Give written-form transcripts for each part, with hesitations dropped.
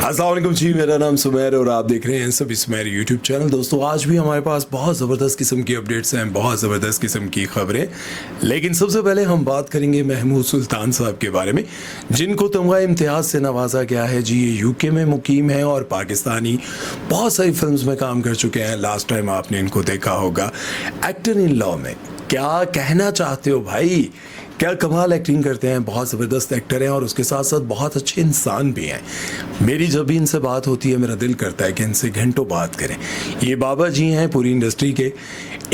अस्सलाम वालेकुम जी, मेरा नाम सुमेर और आप देख रहे हैं सभी सुमेर यूट्यूब चैनल। दोस्तों आज भी हमारे पास बहुत ज़बरदस्त किस्म की अपडेट्स हैं, बहुत ज़बरदस्त किस्म की खबरें। लेकिन सबसे पहले हम बात करेंगे महमूद सुल्तान साहब के बारे में, जिनको तमगा इम्तियाज़ से नवाजा गया है जी। ये यूके में मुकीम है और पाकिस्तानी बहुत सारी फिल्म्स में काम कर चुके हैं। लास्ट टाइम आपने इनको देखा होगा एक्टर इन लॉ में। क्या कहना चाहते हो भाई, क्या कमाल एक्टिंग करते हैं, बहुत ज़बरदस्त एक्टर हैं और उसके साथ साथ बहुत अच्छे इंसान भी हैं। मेरी जब भी इनसे बात होती है मेरा दिल करता है कि इनसे घंटों बात करें। ये बाबा जी हैं पूरी इंडस्ट्री के।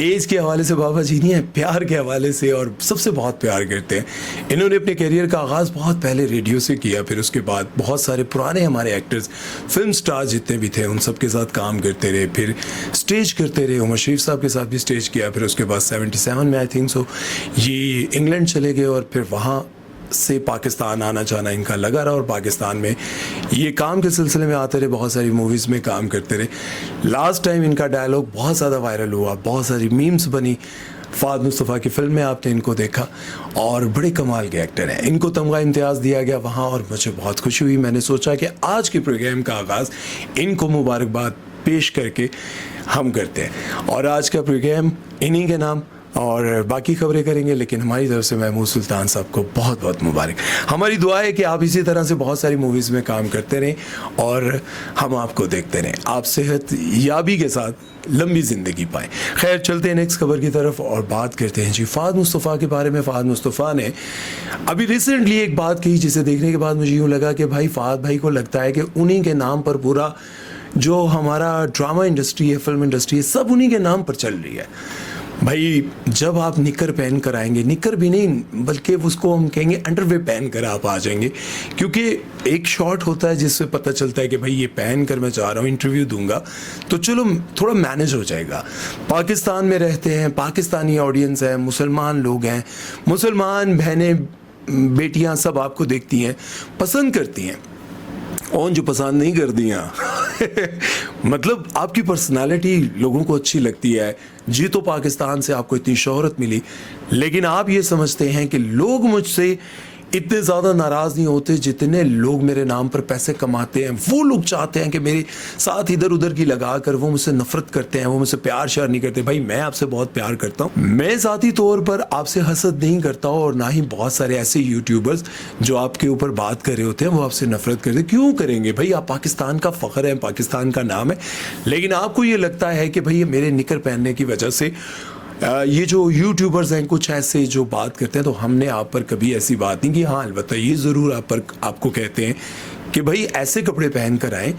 एज के हवाले से बाबा जी नहीं हैं, प्यार के हवाले से, और सबसे बहुत प्यार करते हैं। इन्होंने अपने करियर का आगाज़ बहुत पहले रेडियो से किया, फिर उसके बाद बहुत सारे पुराने हमारे एक्टर्स, फिल्म स्टार जितने भी थे उन सब के साथ काम करते रहे, फिर स्टेज करते रहे। उमर शरीफ साहब के साथ भी स्टेज किया, फिर उसके बाद 77 में आई थिंक सो ये इंग्लैंड चले गए और फिर वहाँ से पाकिस्तान आना जाना इनका लगा रहा और पाकिस्तान में ये काम के सिलसिले में आते रहे, बहुत सारी मूवीज़ में काम करते रहे। लास्ट टाइम इनका डायलॉग बहुत ज़्यादा वायरल हुआ, बहुत सारी मीम्स बनी। फ़ाद मुस्तफ़ा की फिल्म में आपने इनको देखा और बड़े कमाल के एक्टर हैं। इनको तमगा इम्तियाज़ दिया गया वहाँ और मुझे बहुत खुशी हुई। मैंने सोचा कि आज के प्रोग्राम का आगाज़ इनको मुबारकबाद पेश करके हम करते हैं और आज का प्रोग्राम इन्हीं के नाम और बाकी खबरें करेंगे। लेकिन हमारी तरफ से महमूद सुल्तान साहब को बहुत बहुत मुबारक। हमारी दुआ है कि आप इसी तरह से बहुत सारी मूवीज़ में काम करते रहें और हम आपको देखते रहें, आप सेहत याबी के साथ लंबी ज़िंदगी पाएँ। खैर चलते हैं नेक्स्ट खबर की तरफ और बात करते हैं जी फ़ाद मुस्तफ़ा के बारे में। फ़ाद मुस्तफ़ा ने अभी रिसेंटली एक बात कही जिसे देखने के बाद मुझे यूँ लगा कि भाई फ़ाद भाई को लगता है कि उन्हीं के नाम पर पूरा जो हमारा ड्रामा इंडस्ट्री है, फिल्म इंडस्ट्री है, सब उन्हीं के नाम पर चल रही है। भाई जब आप निकर पहन कर आएंगे, निकर भी नहीं बल्कि उसको हम कहेंगे अंडरवे पहन कर आप आ जाएंगे, क्योंकि एक शॉट होता है जिससे पता चलता है कि भाई ये पहन कर मैं जा रहा हूँ इंटरव्यू दूंगा, तो चलो थोड़ा मैनेज हो जाएगा। पाकिस्तान में रहते हैं, पाकिस्तानी ऑडियंस है, मुसलमान लोग हैं, मुसलमान बहनें बेटियाँ सब आपको देखती हैं, पसंद करती हैं, और जो पसंद नहीं कर दिया मतलब आपकी पर्सनालिटी लोगों को अच्छी लगती है। जी तो पाकिस्तान से आपको इतनी शोहरत मिली, लेकिन आप ये समझते हैं कि लोग मुझसे इतने ज़्यादा नाराज़ नहीं होते जितने लोग मेरे नाम पर पैसे कमाते हैं। वो लोग चाहते हैं कि मेरे साथ इधर उधर की लगा कर वो मुझसे नफ़रत करते हैं, वो मुझसे प्यार श्यार नहीं करते। भाई मैं आपसे बहुत प्यार करता हूँ, मैं ज़ाती तौर पर आपसे हसद नहीं करता हूँ और ना ही बहुत सारे ऐसे यूट्यूबर्स जो आपके ऊपर बात कर रहे होते हैं वो आपसे नफ़रत करते। क्यों करेंगे भाई, आप पाकिस्तान का फ़ख्र है, पाकिस्तान का नाम है। लेकिन आपको ये लगता है कि भाई ये मेरे निकर पहनने की वजह से ये जो यूट्यूबर्स हैं कुछ ऐसे जो बात करते हैं, तो हमने आप पर कभी ऐसी बात नहीं की। हाँ अलबत्ता ये ज़रूर आपको कहते हैं कि भाई ऐसे कपड़े पहन कर आएँ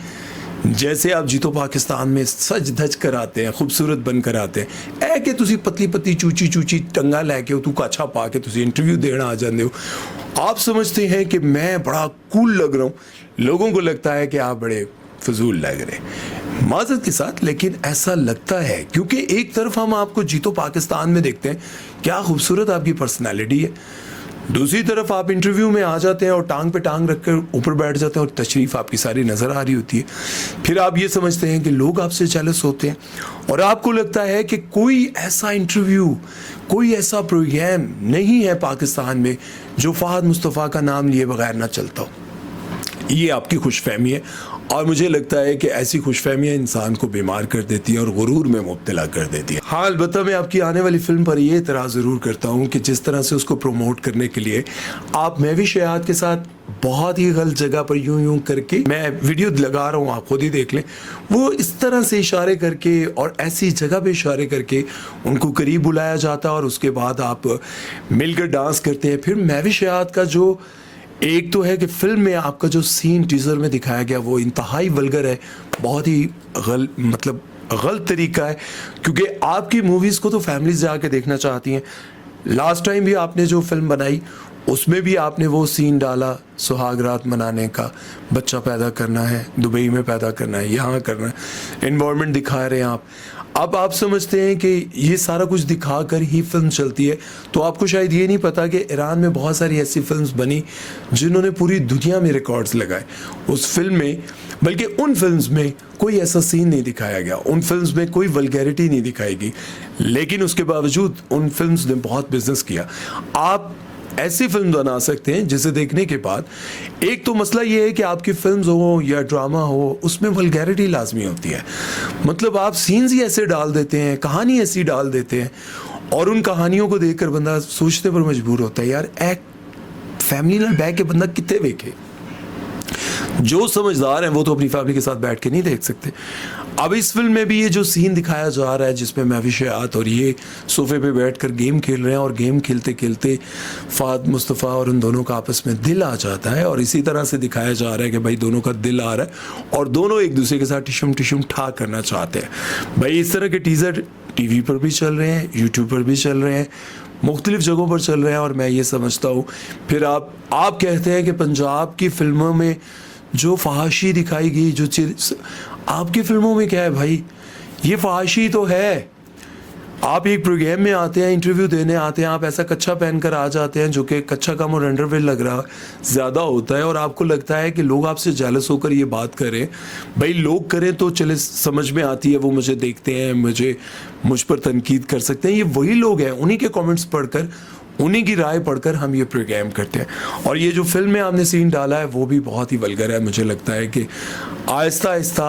जैसे आप जीतो पाकिस्तान में सज धज कर आते हैं, खूबसूरत बन कर आते हैं। ऐ कि तुसी पतली पतली चूची चूची टंगा लैके तू काछा पा के तुसी इंटरव्यू देना आ जाते हो। आप समझते हैं कि मैं बड़ा कूल लग रहा हूँ, लोगों को लगता है कि आप बड़े फजूल लग रहे हैं, माजरत के साथ, लेकिन ऐसा लगता है क्योंकि एक तरफ हम आपको जीतो पाकिस्तान में देखते हैं, क्या खूबसूरत आपकी पर्सनालिटी है, दूसरी तरफ आप इंटरव्यू में आ जाते हैं और टांग पे टांग रख कर ऊपर बैठ जाते हैं और तशरीफ आपकी सारी नज़र आ रही होती है। फिर आप ये समझते हैं कि लोग आपसे जेलस होते हैं और आपको लगता है कि कोई ऐसा इंटरव्यू, कोई ऐसा प्रोग्राम नहीं है पाकिस्तान में जो फ़ाद मुस्तफ़ा का नाम लिए बगैर ना चलता हो। ये आपकी खुशफहमी है और मुझे लगता है कि ऐसी खुशफहमियाँ इंसान को बीमार कर देती हैं और गुरूर में मुब्तला कर देती है। हाँ अलबत्ता मैं आपकी आने वाली फिल्म पर ये एतराज़ ज़रूर करता हूँ कि जिस तरह से उसको प्रमोट करने के लिए आप महवी शयात के साथ बहुत ही गलत जगह पर यूं करके, मैं वीडियो लगा रहा हूँ आप खुद ही देख लें, वो इस तरह से इशारे करके और ऐसी जगह पे इशारे करके उनको करीब बुलाया जाता है और उसके बाद आप मिलकर डांस करते हैं। फिर महवी शयात का जो एक तो है कि फिल्म में आपका जो सीन टीज़र में दिखाया गया वो इंतहाई वल्गर है, बहुत ही गलत तरीका है, क्योंकि आपकी मूवीज़ को तो फैमिलीज जाके देखना चाहती हैं। लास्ट टाइम भी आपने जो फिल्म बनाई उसमें भी आपने वो सीन डाला सुहाग रात मनाने का, बच्चा पैदा करना है, दुबई में पैदा करना है, यहाँ करना है, इन्वायरमेंट दिखा रहे हैं आप। अब आप समझते हैं कि ये सारा कुछ दिखाकर ही फिल्म चलती है, तो आपको शायद ये नहीं पता कि ईरान में बहुत सारी ऐसी फिल्म्स बनी जिन्होंने पूरी दुनिया में रिकॉर्ड्स लगाए। उस फिल्म में, बल्कि उन फिल्म्स में कोई ऐसा सीन नहीं दिखाया गया, उन फिल्म्स में कोई वल्गैरिटी नहीं दिखाई गई, लेकिन उसके बावजूद उन फिल्म्स ने बहुत बिजनेस किया। आप ऐसी फिल्म बना सकते हैं जिसे देखने के बाद, एक तो मसला ये है कि आपकी फिल्म्स हो या ड्रामा हो उसमें वल्गैरिटी लाजमी होती है। मतलब आप सीन्स ही ऐसे डाल देते हैं, कहानी ऐसी डाल देते हैं, और उन कहानियों को देखकर बंदा सोचने पर मजबूर होता है यार फैमिली नाल बैठ के बंदा कितने देखे। जो समझदार हैं वो तो अपनी फैमिली के साथ बैठ के नहीं देख सकते। अब इस फिल्म में भी ये जो सीन दिखाया जा रहा है जिसमें महविश हयात और ये सोफे पे बैठकर गेम खेल रहे हैं, और गेम खेलते खेलते फ़ाद मुस्तफ़ा और उन दोनों का आपस में दिल आ जाता है, और इसी तरह से दिखाया जा रहा है कि भाई दोनों का दिल आ रहा है और दोनों एक दूसरे के साथ टिशम टिशम ठा करना चाहते हैं। भाई इस तरह के टीज़र टीवी पर भी चल रहे हैं, यूट्यूब पर भी चल रहे हैं, मुख्तलिफ जगहों पर चल रहे हैं, और मैं ये समझता हूँ फिर आप कहते हैं कि पंजाब की फिल्मों में जो फहाशी दिखाई गई, जो चीज आपकी फिल्मों में क्या है भाई, ये फहाशी तो है। आप एक प्रोग्राम में आते हैं, इंटरव्यू देने आते हैं, आप ऐसा कच्चा पहनकर आ जाते हैं जो कि कच्चा कम और अंडरवेयर लग रहा ज़्यादा होता है, और आपको लगता है कि लोग आपसे जेलस होकर ये बात करें। भाई लोग करें तो चले, समझ में आती है, वो मुझे देखते हैं, मुझ पर तनकीद कर सकते हैं। ये वही लोग हैं, उन्हीं के कमेंट्स पढ़कर, उन्हीं की राय पढ़कर हम ये प्रोग्राम करते हैं। और ये जो फिल्म में आपने सीन डाला है वो भी बहुत ही वल्गर है। मुझे लगता है कि आहिस्ता आहिस्ता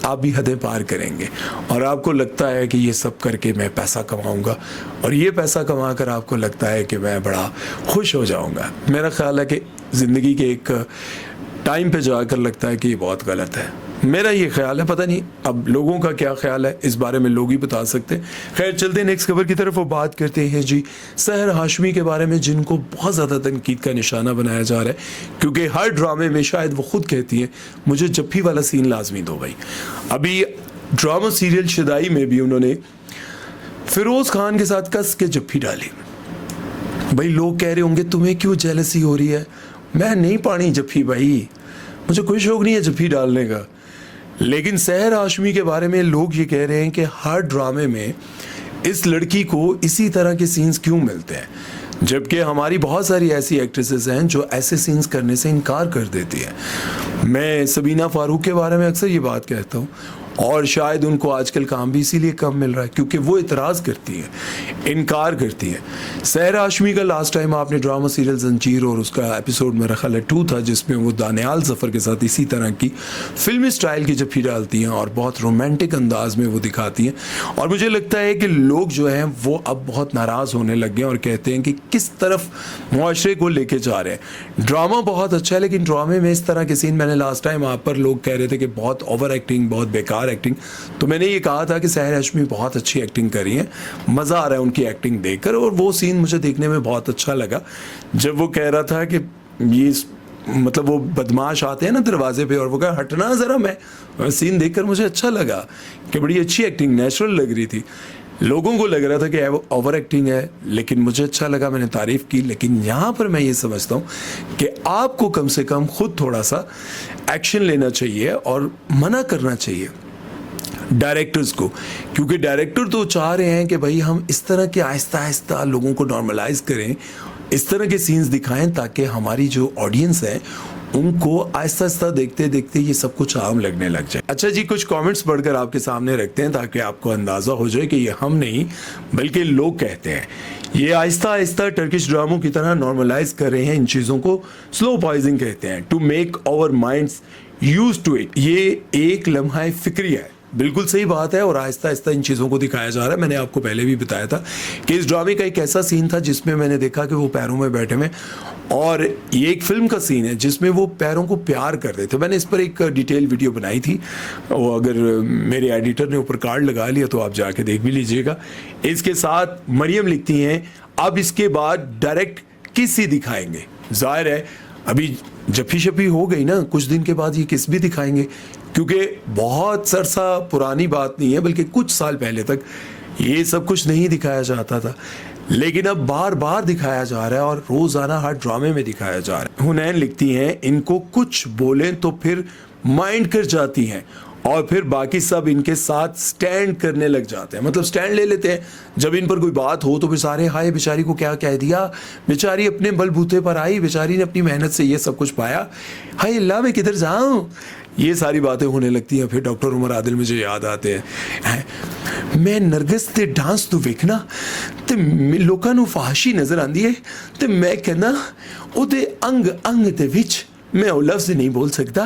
आप भी हदें पार करेंगे, और आपको लगता है कि ये सब करके मैं पैसा कमाऊंगा, और ये पैसा कमा कर आपको लगता है कि मैं बड़ा खुश हो जाऊंगा। मेरा ख्याल है कि ज़िंदगी के एक टाइम पे जाकर लगता है कि ये बहुत गलत है। मेरा ये ख्याल है, पता नहीं अब लोगों का क्या ख्याल है, इस बारे में लोग ही बता सकते हैं। खैर चलते हैं नेक्स्ट खबर की तरफ और बात करते हैं जी सहर हाशमी के बारे में, जिनको बहुत ज़्यादा तनकीद का निशाना बनाया जा रहा है, क्योंकि हर ड्रामे में शायद वो खुद कहती हैं मुझे जप्फी वाला सीन लाजमी दो। भाई अभी ड्रामा सीरियल शिदाई में भी उन्होंने फिरोज़ खान के साथ कस के जप्फी डाली। भाई लोग कह रहे होंगे तुम्हें क्यों जेलसी हो रही है, मैं नहीं पानी जप्फी भाई, मुझे कोई शौक नहीं है जप्फी डालने का। लेकिन सहर हाशमी के बारे में लोग ये कह रहे हैं कि हर ड्रामे में इस लड़की को इसी तरह के सीन्स क्यों मिलते हैं, जबकि हमारी बहुत सारी ऐसी एक्ट्रेसेस हैं जो ऐसे सीन्स करने से इनकार कर देती हैं। मैं सबीना फारूक के बारे में अक्सर ये बात कहता हूँ, और शायद उनको आजकल काम भी इसीलिए कम मिल रहा है क्योंकि वो इतराज़ करती हैं, इनकार करती हैं। सहर हाशमी का लास्ट टाइम आपने ड्रामा सीरियल जंजीर और उसका एपिसोड मेरा ख्याल है 2 था, जिसमें वो दानियाल ज़फ़र के साथ इसी तरह की फिल्मी स्टाइल की जप्फी डालती हैं और बहुत रोमांटिक अंदाज में वो दिखाती हैं। और मुझे लगता है कि लोग जो हैं वो अब बहुत नाराज़ होने लग गए और कहते हैं कि किस तरफ मुआशरे को लेके जा रहे हैं। ड्रामा बहुत अच्छा है, लेकिन ड्रामे में इस तरह के सीन, मैंने लास्ट टाइम आप पर लोग कह रहे थे कि बहुत ओवर एक्टिंग, बहुत बेकार एक्टिंग, तो मैंने ये कहा था कि सहर हाशमी बहुत अच्छी एक्टिंग कर रही है, मज़ा आ रहा है उनकी एक्टिंग देखकर। और वो सीन मुझे देखने में बहुत अच्छा लगा जब वो कह रहा था कि ये मतलब वो बदमाश आते हैं ना दरवाजे पे और वो कहा हटना ज़रा, मैं सीन देखकर मुझे अच्छा लगा कि बड़ी अच्छी एक्टिंग नेचुरल लग रही थी। लोगों को लग रहा था कि वो ओवर एक्टिंग है, लेकिन मुझे अच्छा लगा, मैंने तारीफ़ की। लेकिन यहाँ पर मैं ये समझता हूँ कि आपको कम से कम खुद थोड़ा सा एक्शन लेना चाहिए और मना करना चाहिए डायरेक्टर्स को, क्योंकि डायरेक्टर तो चाह रहे हैं कि भाई हम इस तरह के आहिस्ता आहिस्ता लोगों को नॉर्मलाइज करें, इस तरह के सीन्स दिखाएं ताकि हमारी जो ऑडियंस है उनको आहिस्ता आहिस्ता देखते देखते ये सब कुछ आम लगने लग जाए। अच्छा जी, कुछ कमेंट्स पढ़कर आपके सामने रखते हैं ताकि आपको अंदाज़ा हो जाए कि ये हम नहीं बल्कि लोग कहते हैं। ये आहिस्ता आहिस्ता टर्किश ड्रामों की तरह नॉर्मलाइज कर रहे हैं इन चीज़ों को, स्लो पॉइजनिंग कहते हैं, to make our minds used to it. ये एक लम्हा फिक्री है, बिल्कुल सही बात है, और आहिस्ता आहिस्ता इन चीज़ों को दिखाया जा रहा है। मैंने आपको पहले भी बताया था कि इस ड्रामे का एक ऐसा सीन था जिसमें मैंने देखा कि वो पैरों में बैठे हुए, और ये एक फिल्म का सीन है जिसमें वो पैरों को प्यार कर रहे थे। मैंने इस पर एक डिटेल वीडियो बनाई थी, वो अगर मेरे एडिटर ने ऊपर कार्ड लगा लिया तो आप जाके देख भी लीजिएगा। इसके साथ मरियम लिखती हैं अब इसके बाद डायरेक्ट किस ही दिखाएंगे। जाहिर है अभी जप्फी शप्फी हो गई ना, कुछ दिन के बाद ये किस भी दिखाएंगे, क्योंकि बहुत सरसा पुरानी बात नहीं है, बल्कि कुछ साल पहले तक ये सब कुछ नहीं दिखाया जाता था, लेकिन अब बार बार दिखाया जा रहा है और रोज़ाना हर ड्रामे में दिखाया जा रहा है। हुनैन लिखती हैं इनको कुछ बोलें तो फिर माइंड कर जाती हैं और फिर बाकी सब इनके साथ स्टैंड करने लग जाते हैं, मतलब स्टैंड ले लेते हैं। जब इन पर कोई बात हो तो फिर सारे हाय बेचारी को क्या कह दिया, बेचारी अपने बलबूते पर आई, बेचारी ने अपनी मेहनत से ये सब कुछ पाया, हाय अल्लाह मैं किधर जाऊं, ये सारी बातें होने लगती हैं। फिर डॉक्टर उमर आदिल मुझे याद आते हैं, मैं नरगिस ते डांस तो वेखना ते लोगों ਨੂੰ ਫਾਹਸ਼ੀ नज़र आती है ते मैं कहना ਉਹਦੇ अंग अंग ਦੇ ਵਿੱਚ मैं वो लफ्ज़ नहीं बोल सकता,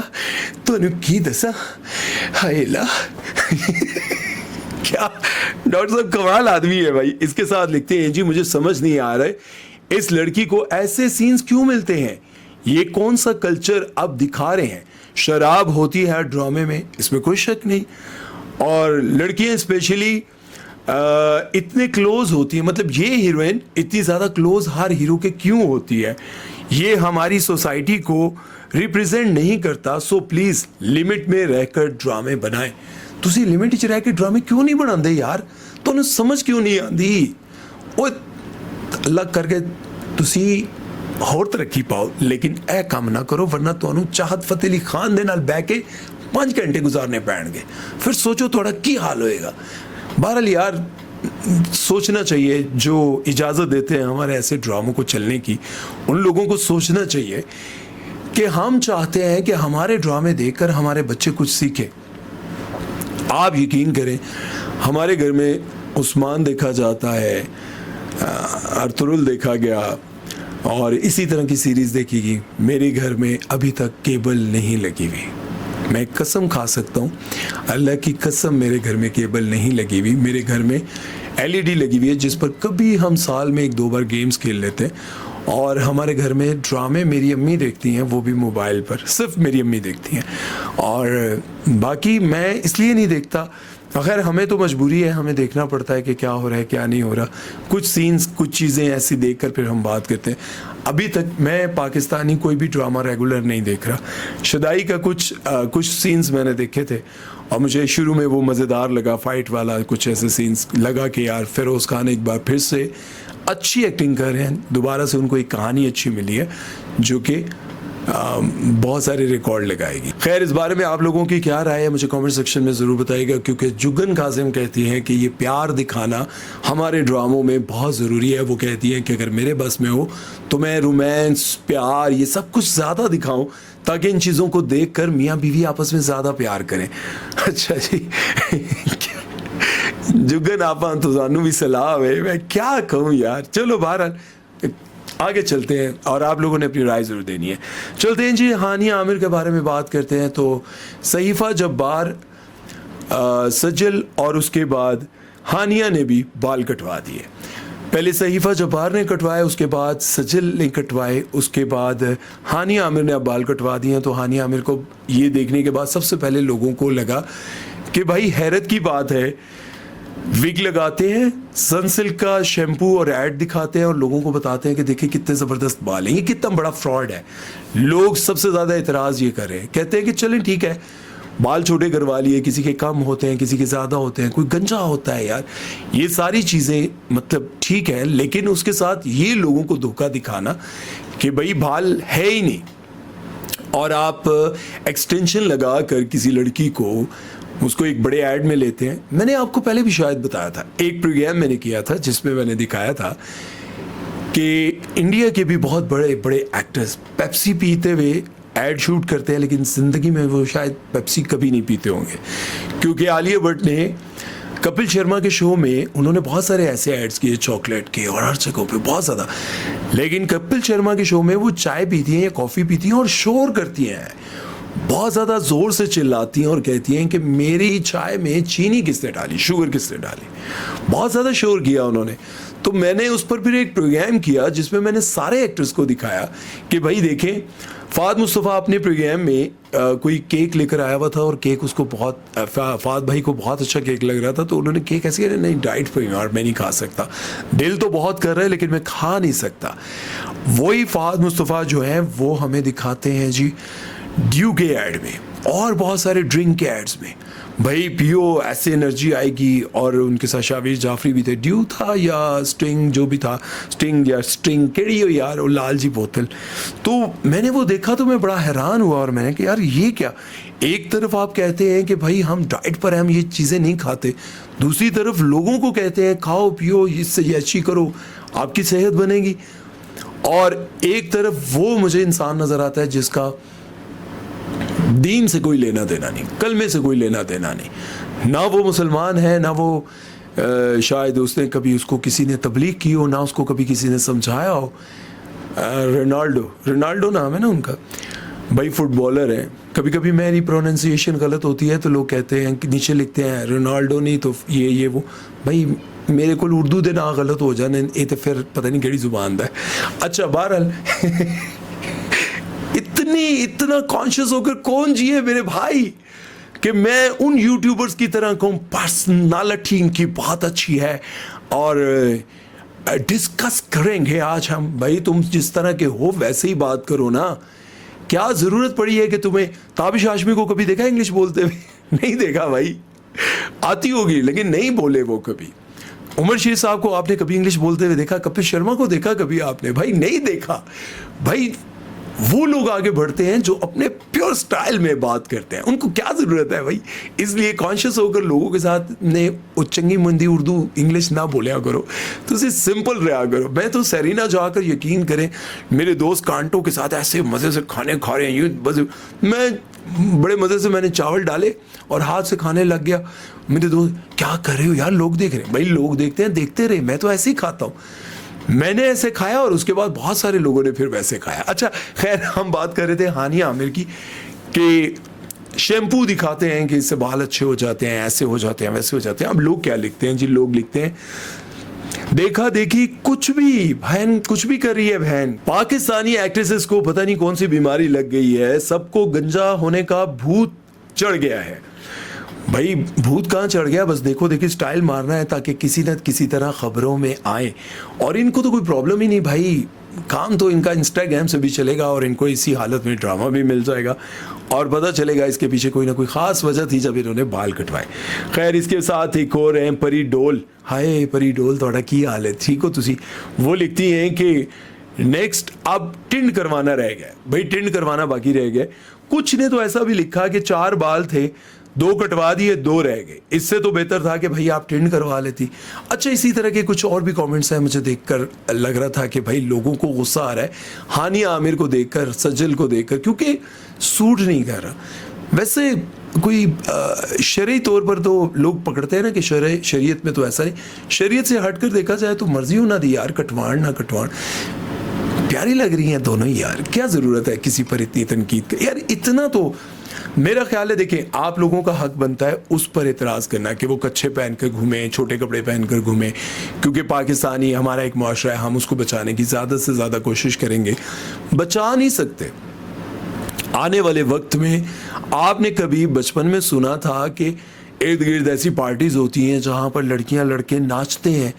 ਤੁਹਾਨੂੰ ਕੀ ਦੱਸਾਂ, हाय अल्लाह। क्या डॉक्टर साहब कमाल आदमी है भाई। इसके साथ लिखते हैं जी मुझे समझ नहीं आ रहा है इस लड़की को ऐसे सीन्स क्यों मिलते हैं, ये कौन सा कल्चर अब दिखा रहे हैं। शराब होती है ड्रामे में, इसमें कोई शक नहीं, और लड़कियां स्पेशली इतने क्लोज होती है, मतलब ये हीरोइन इतनी ज़्यादा क्लोज हर हीरो के क्यों होती है, ये हमारी सोसाइटी को रिप्रेजेंट नहीं करता। सो प्लीज़ लिमिट में रहकर ड्रामे बनाएं। तुसी लिमिट च रह के ड्रामे क्यों नहीं बनाते यार, तुहानू समझ क्यों नहीं आती, वो अल्लाह करके तुसी होर तरक्की पाओ, लेकिन ए काम ना करो वरना तुहानू चाहत फतेह अली खान दे नाल बैठ के 5 घंटे गुजारने पैणगे, फिर सोचो थोड़ा की हाल होएगा। बहरहाल यार सोचना चाहिए, जो इजाज़त देते हैं हमारे ऐसे ड्रामों को चलने की, उन लोगों को सोचना चाहिए कि हम चाहते हैं कि हमारे ड्रामे देखकर हमारे बच्चे कुछ सीखें। आप यकीन करें हमारे घर में उस्मान देखा जाता है, अर्तुरुल देखा गया, और इसी तरह की सीरीज़ देखी गई। मेरे घर में अभी तक केबल नहीं लगी हुई, मैं कसम खा सकता हूँ, अल्लाह की कसम मेरे घर में केबल नहीं लगी हुई। मेरे घर में LED लगी हुई है जिस पर कभी हम साल में 1-2 बार गेम्स खेल लेते हैं, और हमारे घर में ड्रामे मेरी अम्मी देखती हैं, वो भी मोबाइल पर, सिर्फ मेरी अम्मी देखती हैं, और बाकी मैं इसलिए नहीं देखता। अगर हमें तो मजबूरी है, हमें देखना पड़ता है कि क्या हो रहा है क्या नहीं हो रहा, कुछ सीन्स कुछ चीज़ें ऐसी देखकर फिर हम बात करते हैं। अभी तक मैं पाकिस्तानी कोई भी ड्रामा रेगुलर नहीं देख रहा। शदाई का कुछ सीन्स मैंने देखे थे और मुझे शुरू में वो मज़ेदार लगा, फाइट वाला कुछ ऐसे सीन्स लगा कि यार फिरोज़ खान एक बार फिर से अच्छी एक्टिंग कर रहे हैं, दोबारा से उनको एक कहानी अच्छी मिली है जो कि बहुत सारे रिकॉर्ड लगाएगी। खैर, इस बारे में आप लोगों की क्या राय है मुझे कमेंट सेक्शन में ज़रूर बताइएगा, क्योंकि जुगन कासिम कहती हैं कि ये प्यार दिखाना हमारे ड्रामों में बहुत ज़रूरी है। वो कहती हैं कि अगर मेरे बस में हो तो मैं रोमांस, प्यार, ये सब कुछ ज़्यादा दिखाऊं ताकि इन चीज़ों को देख कर मियाँ बीवी आपस में ज़्यादा प्यार करें। अच्छा जी जुगन आपा तो जानू भी सलाह है, मैं क्या कहूँ यार। चलो बहरहाल आगे चलते हैं और आप लोगों ने अपनी राय ज़रूर देनी है। चलते हैं जी, हानिया आमिर के बारे में बात करते हैं। तो सहीफ़ा जब्बार, सजल और उसके बाद हानिया ने भी बाल कटवा दिए। पहले सहीफ़ा जब्बार ने कटवाए, उसके बाद सजल ने कटवाए, उसके बाद हानिया आमिर ने अब बाल कटवा दिए। तो हानिया आमिर को ये देखने के बाद सबसे पहले लोगों को लगा कि भाई हैरत की बात है, विग लगाते हैं, सनसिल्क का शैम्पू और ऐड दिखाते हैं और लोगों को बताते हैं कि देखिए कितने ज़बरदस्त बाल हैं, ये कितना बड़ा फ्रॉड है। लोग सबसे ज़्यादा एतराज़ ये कर रहे हैं, कहते हैं कि चलें ठीक है बाल छोटे करवा लिए, किसी के कम होते हैं, किसी के ज़्यादा होते हैं, कोई गंजा होता है यार, ये सारी चीज़ें मतलब ठीक है, लेकिन उसके साथ ये लोगों को धोखा दिखाना कि भाई बाल है ही नहीं और आप एक्सटेंशन लगा कर किसी लड़की को उसको एक बड़े ऐड में लेते हैं। मैंने आपको पहले भी शायद बताया था, एक प्रोग्राम मैंने किया था जिसमें मैंने दिखाया था कि इंडिया के भी बहुत बड़े बड़े एक्टर्स पेप्सी पीते हुए ऐड शूट करते हैं, लेकिन ज़िंदगी में वो शायद पेप्सी कभी नहीं पीते होंगे, क्योंकि आलिया भट्ट ने कपिल शर्मा के शो में उन्होंने बहुत सारे ऐसे एड्स किए चॉकलेट के और हर जगह पे बहुत ज़्यादा, लेकिन कपिल शर्मा के शो में वो चाय पीती हैं या कॉफ़ी पीती हैं और शोर करती हैं, बहुत ज़्यादा ज़ोर से चिल्लाती हैं और कहती हैं कि मेरी चाय में चीनी किसने डाली, शुगर किसने डाली, बहुत ज़्यादा शोर किया उन्होंने। तो मैंने उस पर फिर एक प्रोग्राम किया जिसमें मैंने सारे एक्टर्स को दिखाया कि भाई देखें, फ़ाद मुस्तफ़ा अपने प्रोग्राम में कोई केक लेकर आया हुआ था और केक उसको बहुत फ़ाद भाई को बहुत अच्छा केक लग रहा था, तो उन्होंने केक ऐसे कहा नहीं डाइट पर यार मैं नहीं खा सकता, दिल तो बहुत कर रहा है लेकिन मैं खा नहीं सकता। वही फ़ाद मुस्तफ़ा जो है वो हमें दिखाते हैं जी ड्यू के ऐड में और बहुत सारे ड्रिंक के एड्स में, भाई पियो ऐसे एनर्जी आएगी, और उनके साथ शावीर जाफरी भी थे, ड्यू था या स्टिंग जो भी था, स्टिंग या स्ट्रिंग केड़ी हो यार, वो लाल जी बोतल। तो मैंने वो देखा तो मैं बड़ा हैरान हुआ और मैंने कहा यार ये क्या, एक तरफ आप कहते हैं कि भाई हम डाइट पर हैं, हम ये चीज़ें नहीं खाते, दूसरी तरफ लोगों को कहते हैं खाओ पियो, इससे ये अच्छी करो, आपकी सेहत बनेगी। और एक तरफ वो मुझे इंसान नज़र आता है जिसका दीन से कोई लेना देना नहीं, कलमे से कोई लेना देना नहीं, ना वो मुसलमान है, ना वो शायद उसने कभी उसको किसी ने तबलीग की हो, ना उसको कभी किसी ने समझाया हो। रोनाल्डो नाम है ना उनका, भाई फुटबॉलर है। कभी कभी मेरी प्रोनाउंसिएशन गलत होती है तो लोग कहते हैं कि नीचे लिखते हैं रोनाल्डो नहीं तो ये वो, भाई मेरे को उर्दू दे ना गलत हो जाने ये तो फिर पता नहीं केड़ी जुबान दा है। अच्छा बहरहाल इतना कॉन्शियस होकर कौन जिए मेरे भाई कि मैं उन यूट्यूबर्स की तरह कहूँ पर्सनालिटी इनकी बहुत अच्छी है और डिस्कस करेंगे आज हम। भाई तुम जिस तरह के हो वैसे ही बात करो ना, क्या ज़रूरत पड़ी है कि तुम्हें ताबिश हाशमी को कभी देखा इंग्लिश बोलते हुए? नहीं देखा भाई, आती होगी लेकिन नहीं बोले वो कभी। उमर शेख साहब को आपने कभी इंग्लिश बोलते हुए देखा? कपिल शर्मा को देखा कभी आपने? भाई नहीं देखा। भाई वो लोग आगे बढ़ते हैं जो अपने प्योर स्टाइल में बात करते हैं, उनको क्या ज़रूरत है भाई। इसलिए कॉन्शियस होकर लोगों के साथ ने चंगी मंदी उर्दू इंग्लिश ना बोलिया करो, तो उसे सिंपल रहा करो। मैं तो सरीना जाकर यकीन करें मेरे दोस्त कांटों के साथ ऐसे मज़े से खाने खा रहे हैं, यूँ बस मैं बड़े मज़े से मैंने चावल डाले और हाथ से खाने लग गया। मेरे दोस्त क्या कर रहे हो यार, लोग देख रहे हैं। भाई लोग देखते हैं, देखते रहे, मैं तो ऐसे ही खाता हूँ। मैंने ऐसे खाया और उसके बाद बहुत सारे लोगों ने फिर वैसे खाया। अच्छा खैर, हम बात कर रहे थे हानिया आमिर की कि शैम्पू दिखाते हैं कि इससे बाल अच्छे हो जाते हैं, ऐसे हो जाते हैं, वैसे हो जाते हैं। अब लोग क्या लिखते हैं जी, लोग लिखते हैं देखा देखी कुछ भी, बहन कुछ भी कर रही है बहन। पाकिस्तानी एक्ट्रेसेस को पता नहीं कौन सी बीमारी लग गई है, सबको गंजा होने का भूत चढ़ गया है। भाई भूत कहाँ चढ़ गया, बस देखो देखी स्टाइल मारना है ताकि किसी न किसी तरह खबरों में आए। और इनको तो कोई प्रॉब्लम ही नहीं भाई, काम तो इनका इंस्टाग्राम से भी चलेगा और इनको इसी हालत में ड्रामा भी मिल जाएगा और पता चलेगा इसके पीछे कोई ना कोई ख़ास वजह थी जब इन्होंने बाल कटवाए। खैर इसके साथ एक और हैं परी डोल। हाय परी डोल, थोड़ा की हाल है, ठीक हो तुसी? वो लिखती हैं कि नेक्स्ट अब टिंड करवाना रह गया। भाई टिंड करवाना बाकी रह गया। कुछ ने तो ऐसा भी लिखा कि 4 बाल थे, 2 कटवा दिए, 2 रह गए, इससे तो बेहतर था कि भाई आप टिंड करवा लेती। अच्छा इसी तरह के कुछ और भी कमेंट्स हैं, मुझे देखकर लग रहा था कि भाई लोगों को गुस्सा आ रहा है हानिया आमिर को देखकर, सज्जल को देखकर, क्योंकि सूट नहीं कर रहा। वैसे कोई शरई तौर पर तो लोग पकड़ते हैं ना कि शरीयत में तो ऐसा नहीं, शरीयत से हटकर देखा जाए तो मर्जी हो ना दी यार, कटवाण ना कटवाण प्यारी लग रही हैं दोनों ही यार। क्या ज़रूरत है किसी पर इतनी तनकीद कर यार। इतना तो मेरा ख्याल है, देखें आप लोगों का हक बनता है उस पर एतराज़ करना कि वो कच्छे पहनकर घूमें, छोटे कपड़े पहनकर घूमें, क्योंकि पाकिस्तानी हमारा एक मुआशरा है, हम उसको बचाने की ज़्यादा से ज़्यादा कोशिश करेंगे। बचा नहीं सकते। आने वाले वक्त में आपने कभी बचपन में सुना था कि इर्द गिर्द ऐसी पार्टीज़ होती हैं जहाँ पर लड़कियाँ लड़के नाचते हैं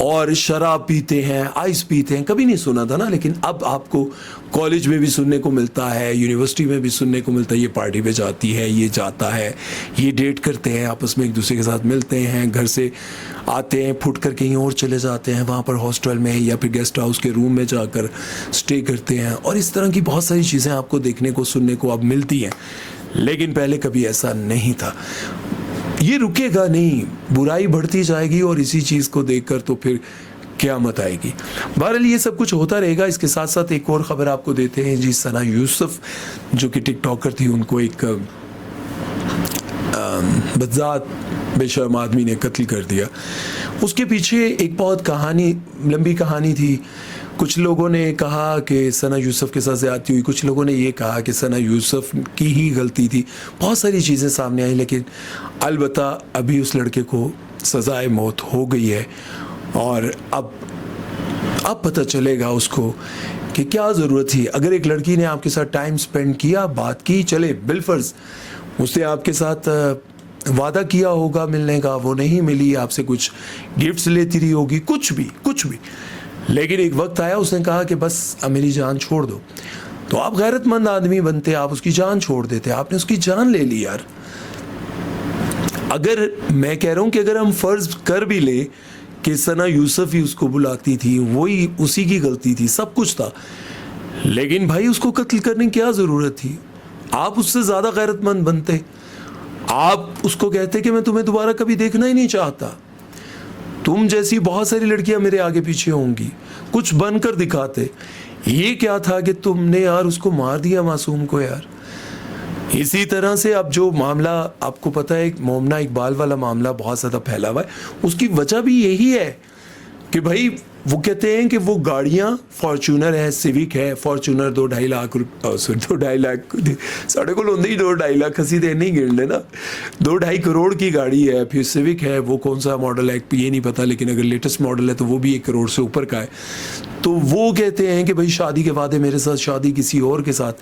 और शराब पीते हैं, आइस पीते हैं? कभी नहीं सुना था ना, लेकिन अब आपको कॉलेज में भी सुनने को मिलता है, यूनिवर्सिटी में भी सुनने को मिलता है, ये पार्टी पे जाती है, ये जाता है, ये डेट करते हैं, आपस में एक दूसरे के साथ मिलते हैं, घर से आते हैं, फुट कर कहीं और चले जाते हैं, वहाँ पर हॉस्टल में या फिर गेस्ट हाउस के रूम में जाकर स्टे करते हैं, और इस तरह की बहुत सारी चीज़ें आपको देखने को सुनने को अब मिलती हैं। लेकिन पहले कभी ऐसा नहीं था। ये रुकेगा नहीं, बुराई बढ़ती जाएगी और इसी चीज़ को देखकर तो फिर क़यामत आएगी। बहरहाल ये सब कुछ होता रहेगा। इसके साथ साथ एक और ख़बर आपको देते हैं जी, सना यूसुफ जो कि टिकटॉकर थी, उनको एक बदजात बेशर्म आदमी ने कत्ल कर दिया। उसके पीछे एक बहुत लंबी कहानी थी। कुछ लोगों ने कहा कि सना यूसुफ के साथ ज़्यादती हुई, कुछ लोगों ने ये कहा कि सना यूसुफ की ही गलती थी। बहुत सारी चीज़ें सामने आई, लेकिन अलबत्ता अभी उस लड़के को सज़ाए मौत हो गई है और अब पता चलेगा उसको कि क्या ज़रूरत थी। अगर एक लड़की ने आपके साथ टाइम स्पेंड किया, बात की, चले बिलफर्ज उसने आपके साथ वादा किया होगा मिलने का, वो नहीं मिली, आपसे कुछ गिफ्ट्स लेती रही होगी, कुछ भी, लेकिन एक वक्त आया उसने कहा कि बस अब मेरी जान छोड़ दो, तो आप गैरतमंद आदमी बनते, आप उसकी जान छोड़ देते। आपने उसकी जान ले ली यार। अगर मैं कह रहा हूँ कि अगर हम फ़र्ज़ कर भी ले कि सना यूसुफ ही उसको बुलाती थी, वही उसी की गलती थी, सब कुछ था, लेकिन भाई उसको कत्ल करने की क्या ज़रूरत थी? आप उससे ज़्यादा गैरतमंद बनते। आप उसको कहते कि मैं तुम्हें दोबारा कभी देखना ही नहीं चाहता, तुम जैसी बहुत सारी लड़कियां मेरे आगे पीछे होंगी, कुछ बनकर दिखाते। ये क्या था कि तुमने यार उसको मार दिया, मासूम को यार। इसी तरह से अब जो मामला आपको पता है, मोमना इकबाल वाला मामला बहुत ज़्यादा फैला हुआ है, उसकी वजह भी यही है कि भाई वो कहते हैं कि वो गाड़ियाँ फॉर्चूनर है, सिविक है, फॉर्चूनर 2-2.5 लाख 2-2.5 लाख साढ़े को होंगे ही 2-2.5 लाख हसी दे नहीं गिन लेना, 2-2.5 करोड़ की गाड़ी है। फिर सिविक है, वो कौन सा मॉडल है ये नहीं पता, लेकिन अगर लेटेस्ट मॉडल है तो वो भी 1 करोड़ से ऊपर का है। तो वो कहते हैं कि भाई शादी के वादे मेरे साथ, शादी किसी और के साथ,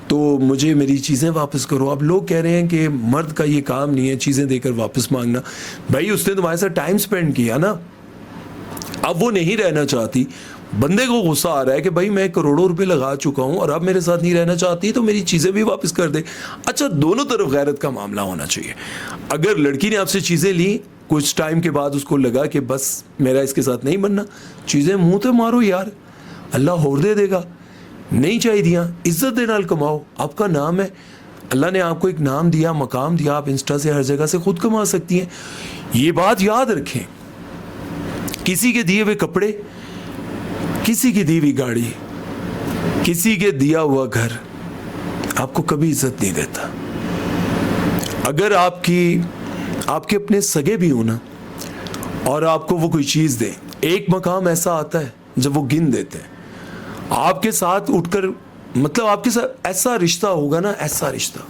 तो मुझे मेरी चीज़ें वापस करो। अब लोग कह रहे हैं कि मर्द का ये काम नहीं है चीज़ें देकर वापस मांगना। भाई उसने तुम्हारे साथ टाइम स्पेंड किया ना, अब वो नहीं रहना चाहती, बंदे को गुस्सा आ रहा है कि भाई मैं करोड़ों रुपए लगा चुका हूं और अब मेरे साथ नहीं रहना चाहती, तो मेरी चीज़ें भी वापस कर दे। अच्छा, दोनों तरफ गैरत का मामला होना चाहिए। अगर लड़की ने आपसे चीज़ें ली, कुछ टाइम के बाद उसको लगा कि बस मेरा इसके साथ नहीं बनना, चीज़ें मुंह तो मारो यार, अल्लाह और दे देगा। नहीं चाहिए दिया, इज्जत दे नाल कमाओ, आपका नाम है, अल्लाह ने आपको एक नाम दिया, मकाम दिया, आप इंस्टा से हर जगह से खुद कमा सकती हैं। ये बात याद रखें, किसी के दिए हुए कपड़े, किसी की दी हुई गाड़ी, किसी के दिया हुआ घर आपको कभी इज्जत नहीं देता। अगर आपके अपने सगे भी हो ना और आपको वो कोई चीज़ दे, एक मकाम ऐसा आता है जब वो गिन देते हैं आपके साथ उठकर, मतलब आपके साथ ऐसा रिश्ता होगा ना, ऐसा रिश्ता,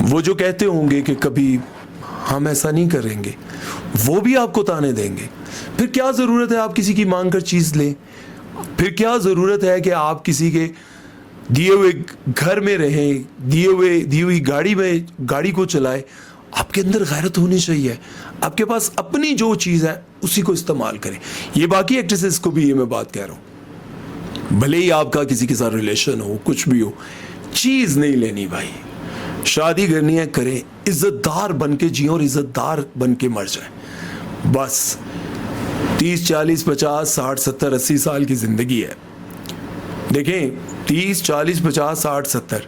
वो जो कहते होंगे कि कभी हम ऐसा नहीं करेंगे, वो भी आपको ताने देंगे। फिर क्या ज़रूरत है आप किसी की मांग कर चीज़ लें? फिर क्या ज़रूरत है कि आप किसी के दिए हुए घर में रहें, दी हुई गाड़ी को चलाएं? आपके अंदर गैरत होनी चाहिए। आपके पास अपनी जो चीज़ है उसी को इस्तेमाल करें। ये बाकी एक्ट्रेसेस को भी ये मैं बात कह रहा हूँ, भले ही आपका किसी के साथ रिलेशन हो, कुछ भी हो, चीज़ नहीं लेनी भाई। शादी करनी है करें, इज्जतदार बन के जिए और इज्जतदार बन के मर जाए। बस 30, 40, 50, 60, 70, 80 साल की ज़िंदगी है। देखें, 30, 40, 50, 60, 70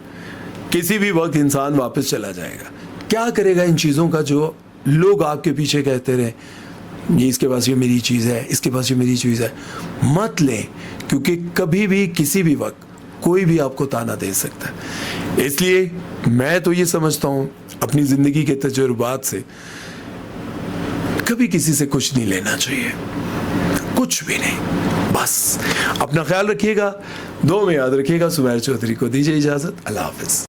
किसी भी वक्त इंसान वापस चला जाएगा। क्या करेगा इन चीज़ों का जो लोग आपके पीछे कहते रहे, ये इसके पास ये मेरी चीज़ है, इसके पास ये मेरी चीज़ है। मत लें, क्योंकि कभी भी किसी भी वक्त कोई भी आपको ताना दे सकता है। इसलिए मैं तो ये समझता हूँ अपनी ज़िंदगी के तजुर्बात से, कभी किसी से कुछ नहीं लेना चाहिए, कुछ भी नहीं। बस अपना ख्याल रखिएगा, दुआ में याद रखिएगा। सुमैर चौधरी को दीजिए इजाज़त। अल्लाह हाफ़िज़।